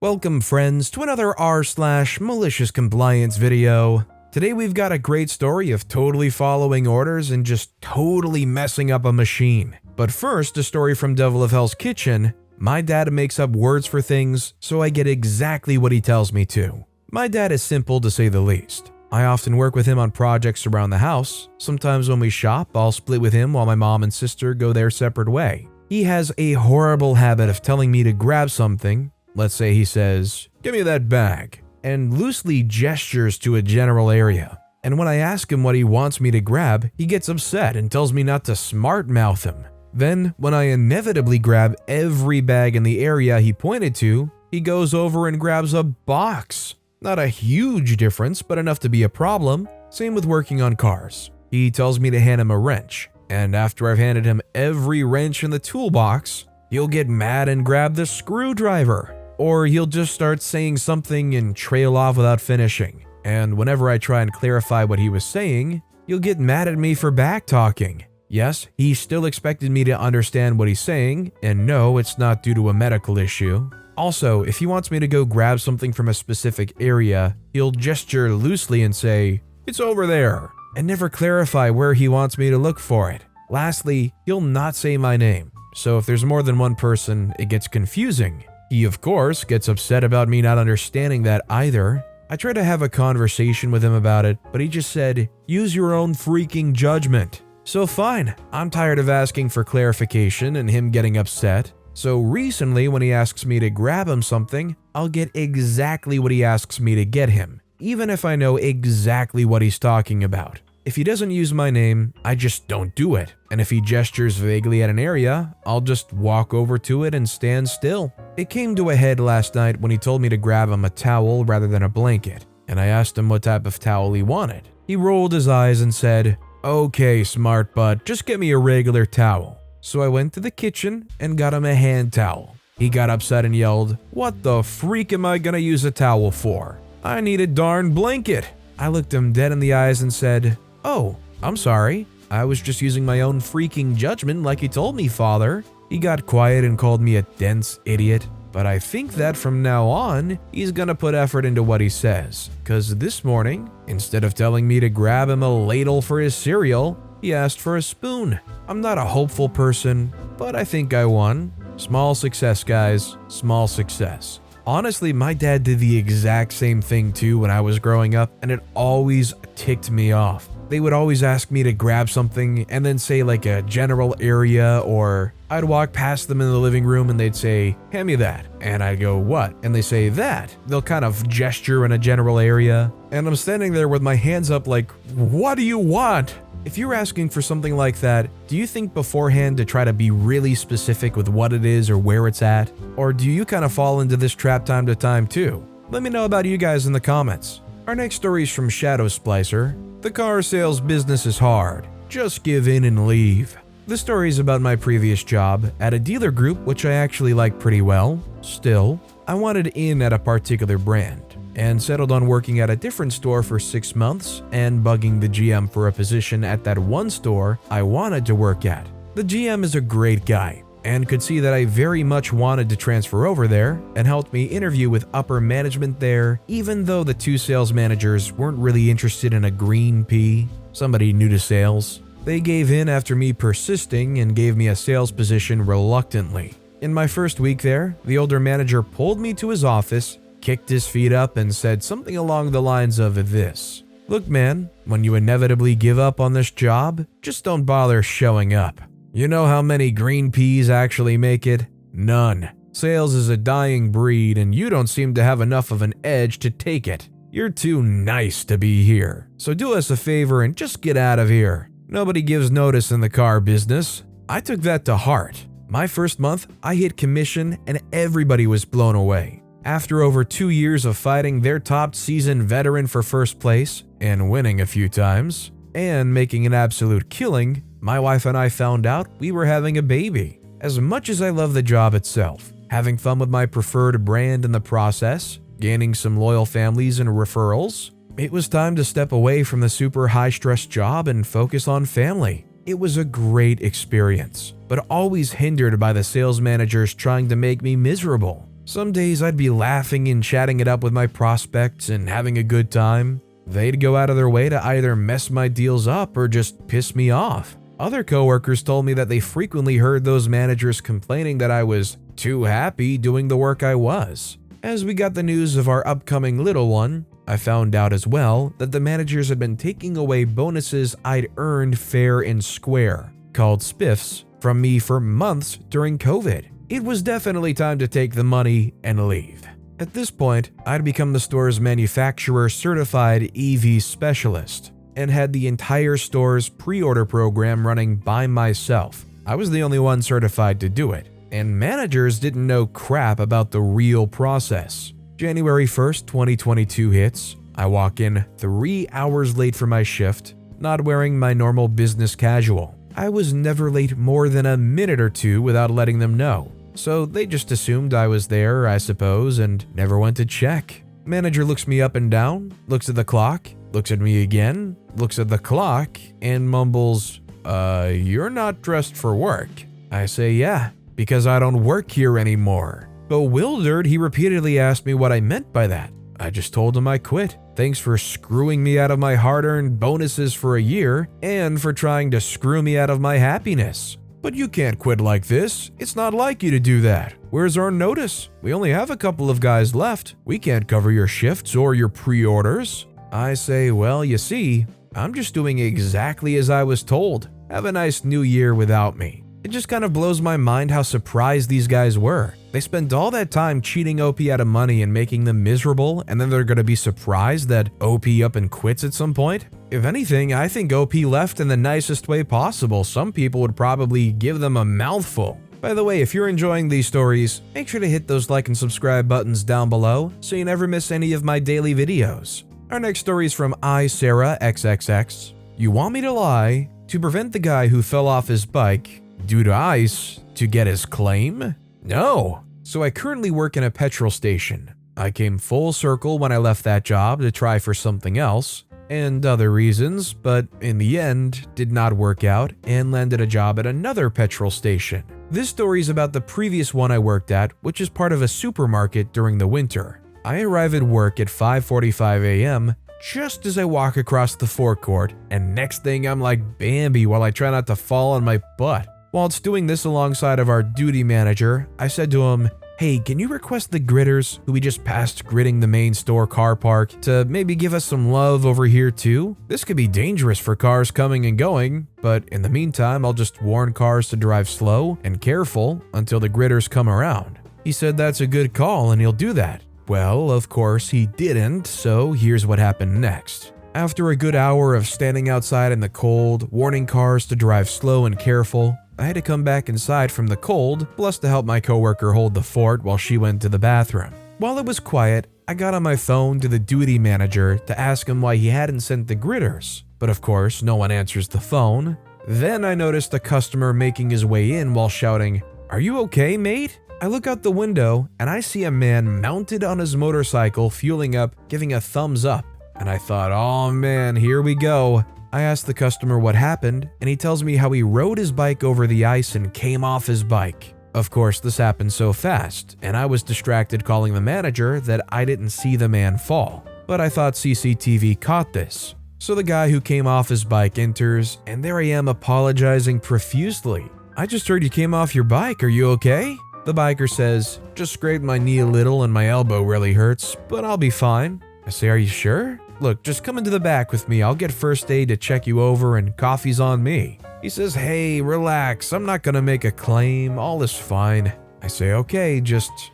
Welcome friends to another r/MaliciousCompliance video. Today we've got a great story of totally following orders and just totally messing up a machine. But first, a story from Devil of Hell's Kitchen. My dad makes up words for things, so I get exactly what he tells me to. My dad is simple to say the least. I often work with him on projects around the house. Sometimes when we shop, I'll split with him while my mom and sister go their separate way. He has a horrible habit of telling me to grab something. Let's say he says, "Give me that bag," and loosely gestures to a general area. And when I ask him what he wants me to grab, he gets upset and tells me not to smart mouth him. Then, when I inevitably grab every bag in the area he pointed to, he goes over and grabs a box. Not a huge difference, but enough to be a problem. Same with working on cars. He tells me to hand him a wrench, and after I've handed him every wrench in the toolbox, he'll get mad and grab the screwdriver. Or he'll just start saying something and trail off without finishing. And whenever I try and clarify what he was saying, he'll get mad at me for back-talking. Yes, he still expected me to understand what he's saying, and no, it's not due to a medical issue. Also, if he wants me to go grab something from a specific area, he'll gesture loosely and say, "It's over there," and never clarify where he wants me to look for it. Lastly, he'll not say my name. So if there's more than one person, it gets confusing. He, of course, gets upset about me not understanding that either. I tried to have a conversation with him about it, but he just said, "Use your own freaking judgment." So fine, I'm tired of asking for clarification and him getting upset. So recently, when he asks me to grab him something, I'll get exactly what he asks me to get him, even if I know exactly what he's talking about. If he doesn't use my name, I just don't do it. And if he gestures vaguely at an area, I'll just walk over to it and stand still. It came to a head last night when he told me to grab him a towel rather than a blanket, and I asked him what type of towel he wanted. He rolled his eyes and said, "Okay, smart butt, just get me a regular towel." So I went to the kitchen and got him a hand towel. He got upset and yelled, "What the freak am I gonna use a towel for? I need a darn blanket." I looked him dead in the eyes and said, "Oh, I'm sorry. I was just using my own freaking judgment like you told me, father." He got quiet and called me a dense idiot, but I think that from now on, he's gonna put effort into what he says. Cause this morning, instead of telling me to grab him a ladle for his cereal, he asked for a spoon. I'm not a hopeful person, but I think I won. Small success, guys. Small success. Honestly, my dad did the exact same thing too when I was growing up, and it always ticked me off. They would always ask me to grab something and then say like a general area, or I'd walk past them in the living room and they'd say, "Hand me that." And I'd go, "What?" And they say, "That." They'll kind of gesture in a general area. And I'm standing there with my hands up like, "What do you want?" If you're asking for something like that, do you think beforehand to try to be really specific with what it is or where it's at? Or do you kind of fall into this trap time to time too? Let me know about you guys in the comments. Our next story is from Shadow Splicer. "The car sales business is hard. Just give in and leave." This story is about my previous job at a dealer group, which I actually like pretty well. Still, I wanted in at a particular brand and settled on working at a different store for 6 months and bugging the GM for a position at that one store I wanted to work at. The GM is a great guy and could see that I very much wanted to transfer over there and helped me interview with upper management there, even though the two sales managers weren't really interested in a green pea, somebody new to sales. They gave in after me persisting and gave me a sales position reluctantly. In my first week there, the older manager pulled me to his office, kicked his feet up and said something along the lines of this: "Look man, when you inevitably give up on this job, just don't bother showing up. You know how many green peas actually make it? None. Sales is a dying breed and you don't seem to have enough of an edge to take it. You're too nice to be here. So do us a favor and just get out of here. Nobody gives notice in the car business." I took that to heart. My first month, I hit commission and everybody was blown away. After over 2 years of fighting their top seasoned veteran for first place and winning a few times and making an absolute killing, my wife and I found out we were having a baby. As much as I love the job itself, having fun with my preferred brand in the process, gaining some loyal families and referrals, it was time to step away from the super high-stress job and focus on family. It was a great experience, but always hindered by the sales managers trying to make me miserable. Some days I'd be laughing and chatting it up with my prospects and having a good time. They'd go out of their way to either mess my deals up or just piss me off. Other coworkers told me that they frequently heard those managers complaining that I was too happy doing the work I was. As we got the news of our upcoming little one, I found out as well that the managers had been taking away bonuses I'd earned fair and square, called spiffs, from me for months during COVID. It was definitely time to take the money and leave. At this point, I'd become the store's manufacturer certified EV specialist and had the entire store's pre-order program running by myself. I was the only one certified to do it, and managers didn't know crap about the real process. January 1st, 2022 hits. I walk in 3 hours late for my shift, not wearing my normal business casual. I was never late more than a minute or two without letting them know. So they just assumed I was there, I suppose, and never went to check. Manager looks me up and down, looks at the clock, looks at me again, looks at the clock, and mumbles, you're not dressed for work. I say, yeah, because I don't work here anymore. Bewildered, he repeatedly asked me what I meant by that. I just told him I quit. Thanks for screwing me out of my hard-earned bonuses for a year, and for trying to screw me out of my happiness. But you can't quit like this. It's not like you to do that. Where's our notice? We only have a couple of guys left. We can't cover your shifts or your pre-orders. I say, well, you see, I'm just doing exactly as I was told. Have a nice new year without me. It just kind of blows my mind how surprised these guys were. They spent all that time cheating OP out of money and making them miserable, and then they're gonna be surprised that OP up and quits at some point? If anything, I think OP left in the nicest way possible. Some people would probably give them a mouthful. By the way, if you're enjoying these stories, make sure to hit those like and subscribe buttons down below so you never miss any of my daily videos. Our next story is from iSarahXXX. You want me to lie to prevent the guy who fell off his bike due to ice to get his claim? No. So I currently work in a petrol station. I came full circle when I left that job to try for something else and other reasons, but in the end did not work out and landed a job at another petrol station. This story is about the previous one I worked at, which is part of a supermarket during the winter. I arrive at work at 5:45 a.m. just as I walk across the forecourt, and next thing I'm like Bambi while I try not to fall on my butt. Whilst doing this alongside of our duty manager, I said to him, hey, can you request the gritters, who we just passed gridding the main store car park, to maybe give us some love over here too? This could be dangerous for cars coming and going, but in the meantime, I'll just warn cars to drive slow and careful until the gritters come around. He said that's a good call and he'll do that. Well, of course he didn't, so here's what happened next. After a good hour of standing outside in the cold, warning cars to drive slow and careful, I had to come back inside from the cold, plus to help my coworker hold the fort while she went to the bathroom. While it was quiet, I got on my phone to the duty manager to ask him why he hadn't sent the gritters, but of course no one answers the phone. Then I noticed a customer making his way in while shouting, "Are you okay, mate?" I look out the window and I see a man mounted on his motorcycle fueling up, giving a thumbs up, and I thought, oh man, here we go. I asked the customer what happened, and he tells me how he rode his bike over the ice and came off his bike. Of course, this happened so fast, and I was distracted calling the manager that I didn't see the man fall. But I thought CCTV caught this. So the guy who came off his bike enters, and there I am apologizing profusely. I just heard you came off your bike, are you okay? The biker says, just scraped my knee a little and my elbow really hurts, but I'll be fine. I say, are you sure? Look, just come into the back with me. I'll get first aid to check you over and coffee's on me. He says, hey, relax. I'm not gonna make a claim. All is fine. I say, okay,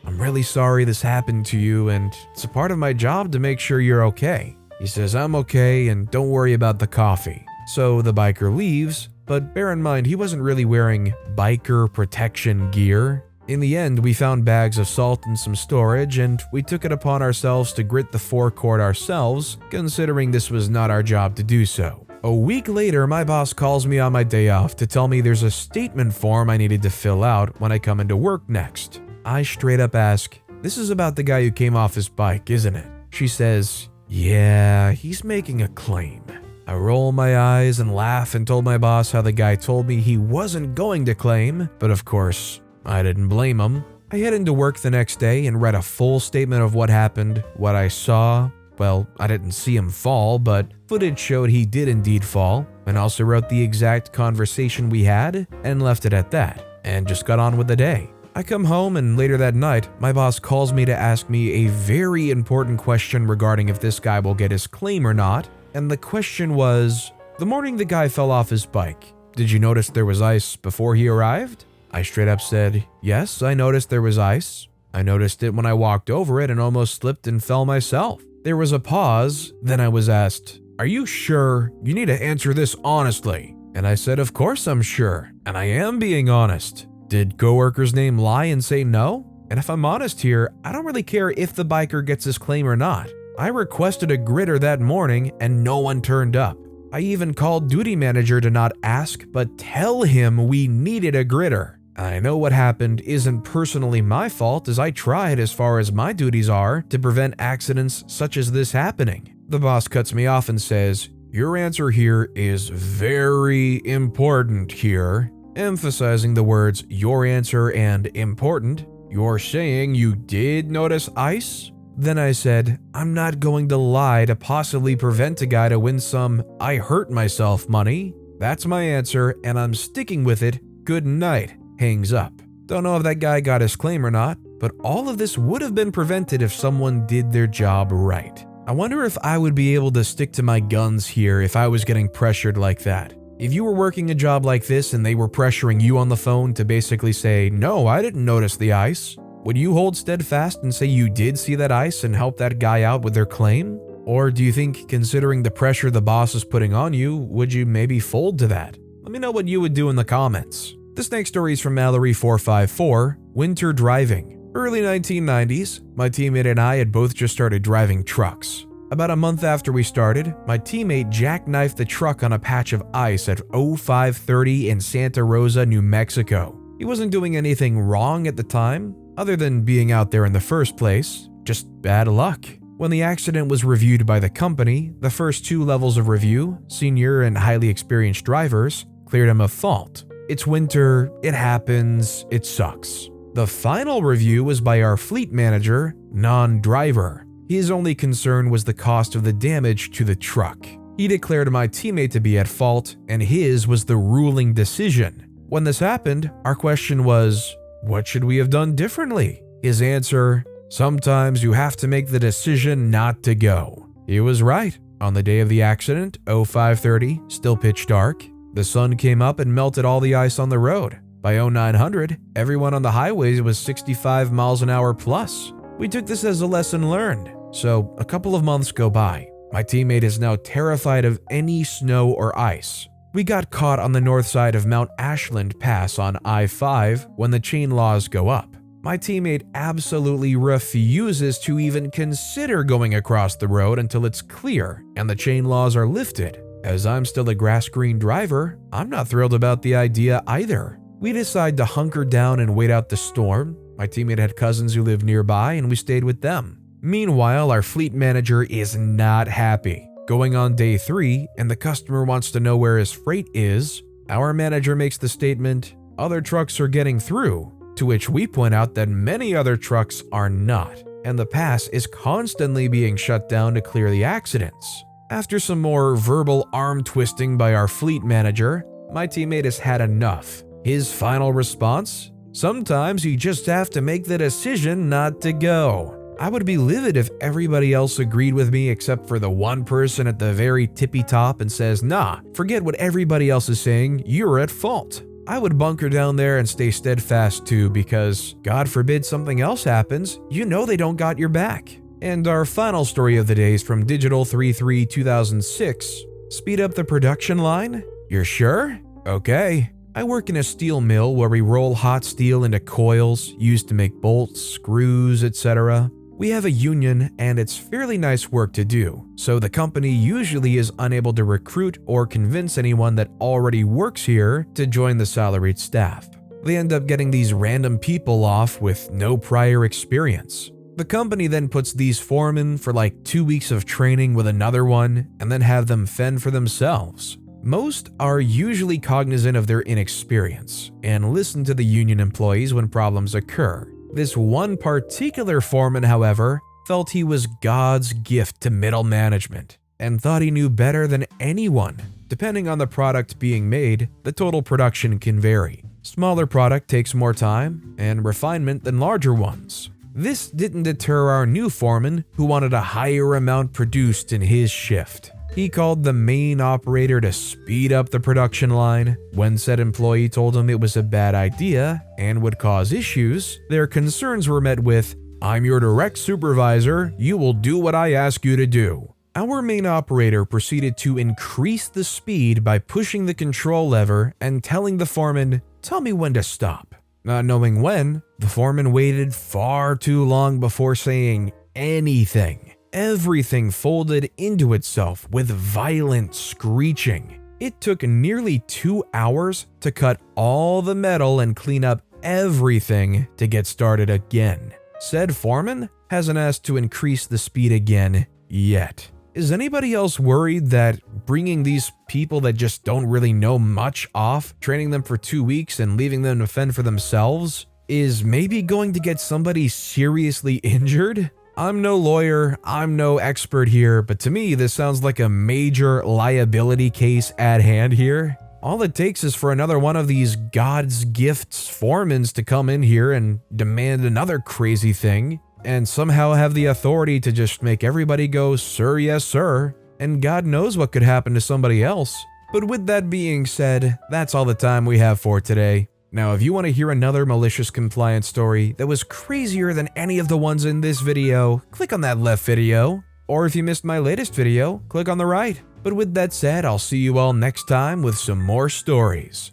I'm really sorry this happened to you and it's a part of my job to make sure you're okay. He says, I'm okay and don't worry about the coffee. So the biker leaves, but bear in mind, he wasn't really wearing biker protection gear. In the end, we found bags of salt and some storage, and we took it upon ourselves to grit the forecourt ourselves, considering this was not our job to do so. A week later, my boss calls me on my day off to tell me there's a statement form I needed to fill out when I come into work next. I straight up ask, this is about the guy who came off his bike, isn't it? She says, yeah, he's making a claim. I roll my eyes and laugh and told my boss how the guy told me he wasn't going to claim, but of course, I didn't blame him. I head into work the next day and read a full statement of what happened, what I saw. Well, I didn't see him fall, but footage showed he did indeed fall, and also wrote the exact conversation we had and left it at that, and just got on with the day. I come home and later that night, my boss calls me to ask me a very important question regarding if this guy will get his claim or not, and the question was, the morning the guy fell off his bike, did you notice there was ice before he arrived? I straight up said, yes, I noticed there was ice. I noticed it when I walked over it and almost slipped and fell myself. There was a pause, then I was asked, are you sure? You need to answer this honestly. And I said, of course I'm sure, and I am being honest. Did coworker's name lie and say no? And if I'm honest here, I don't really care if the biker gets his claim or not. I requested a gritter that morning and no one turned up. I even called duty manager to not ask, but tell him we needed a gritter. I know what happened isn't personally my fault, as I tried as far as my duties are to prevent accidents such as this happening. The boss cuts me off and says, your answer here is very important here, emphasizing the words your answer and important. You're saying you did notice ice? Then I said, I'm not going to lie to possibly prevent a guy to win some I hurt myself money. That's my answer and I'm sticking with it. Good night. Hangs up. Don't know if that guy got his claim or not, but all of this would have been prevented if someone did their job right. I wonder if I would be able to stick to my guns here if I was getting pressured like that. If you were working a job like this and they were pressuring you on the phone to basically say, no, I didn't notice the ice, would you hold steadfast and say you did see that ice and help that guy out with their claim? Or do you think, considering the pressure the boss is putting on you, would you maybe fold to that? Let me know what you would do in the comments. This next story is from Mallory454, Winter Driving. Early 1990s, my teammate and I had both just started driving trucks. About a month after we started, my teammate jackknifed the truck on a patch of ice at 0530 in Santa Rosa, New Mexico. He wasn't doing anything wrong at the time, other than being out there in the first place, just bad luck. When the accident was reviewed by the company, the first two levels of review, senior and highly experienced drivers, cleared him of fault. It's winter, it happens, it sucks. The final review was by our fleet manager, non-driver. His only concern was the cost of the damage to the truck. He declared my teammate to be at fault, and his was the ruling decision. When this happened, our question was, what should we have done differently? His answer, sometimes you have to make the decision not to go. He was right. On the day of the accident, 0530, still pitch dark, the sun came up and melted all the ice on the road. By 0900, everyone on the highways was 65 miles an hour plus. We took this as a lesson learned. So a couple of months go by. My teammate is now terrified of any snow or ice. We got caught on the north side of Mount Ashland Pass on I-5 when the chain laws go up. My teammate absolutely refuses to even consider going across the road until it's clear and the chain laws are lifted. As I'm still a grass-green driver, I'm not thrilled about the idea either. We decide to hunker down and wait out the storm. My teammate had cousins who lived nearby and we stayed with them. Meanwhile, our fleet manager is not happy. Going on day 3 and the customer wants to know where his freight is, our manager makes the statement, other trucks are getting through, to which we point out that many other trucks are not, and the pass is constantly being shut down to clear the accidents. After some more verbal arm twisting by our fleet manager, my teammate has had enough. His final response? Sometimes you just have to make the decision not to go. I would be livid if everybody else agreed with me except for the one person at the very tippy top and says, nah, forget what everybody else is saying, you're at fault. I would bunker down there and stay steadfast too because, God forbid something else happens, you know they don't got your back. And our final story of the day is from Digital33-2006. Speed up the production line? You're sure? Okay. I work in a steel mill where we roll hot steel into coils used to make bolts, screws, etc. We have a union and it's fairly nice work to do, so the company usually is unable to recruit or convince anyone that already works here to join the salaried staff. They end up getting these random people off with no prior experience. The company then puts these foremen for like 2 weeks of training with another one and then have them fend for themselves. Most are usually cognizant of their inexperience and listen to the union employees when problems occur. This one particular foreman, however, felt he was God's gift to middle management and thought he knew better than anyone. Depending on the product being made, the total production can vary. Smaller product takes more time and refinement than larger ones. This didn't deter our new foreman, who wanted a higher amount produced in his shift. He called the main operator to speed up the production line. When said employee told him it was a bad idea and would cause issues, their concerns were met with, "I'm your direct supervisor, you will do what I ask you to do." Our main operator proceeded to increase the speed by pushing the control lever and telling the foreman, "Tell me when to stop." Not knowing when, the foreman waited far too long before saying anything. Everything folded into itself with violent screeching. It took nearly 2 hours to cut all the metal and clean up everything to get started again. Said foreman hasn't asked to increase the speed again yet. Is anybody else worried that bringing these people that just don't really know much off, training them for 2 weeks and leaving them to fend for themselves, is maybe going to get somebody seriously injured? I'm no lawyer, I'm no expert here, but to me this sounds like a major liability case at hand here. All it takes is for another one of these God's gifts foremans to come in here and demand another crazy thing, and somehow have the authority to just make everybody go, "Sir, yes, sir," and God knows what could happen to somebody else. But with that being said, that's all the time we have for today. Now, if you want to hear another malicious compliance story that was crazier than any of the ones in this video, click on that left video. Or if you missed my latest video, click on the right. But with that said, I'll see you all next time with some more stories.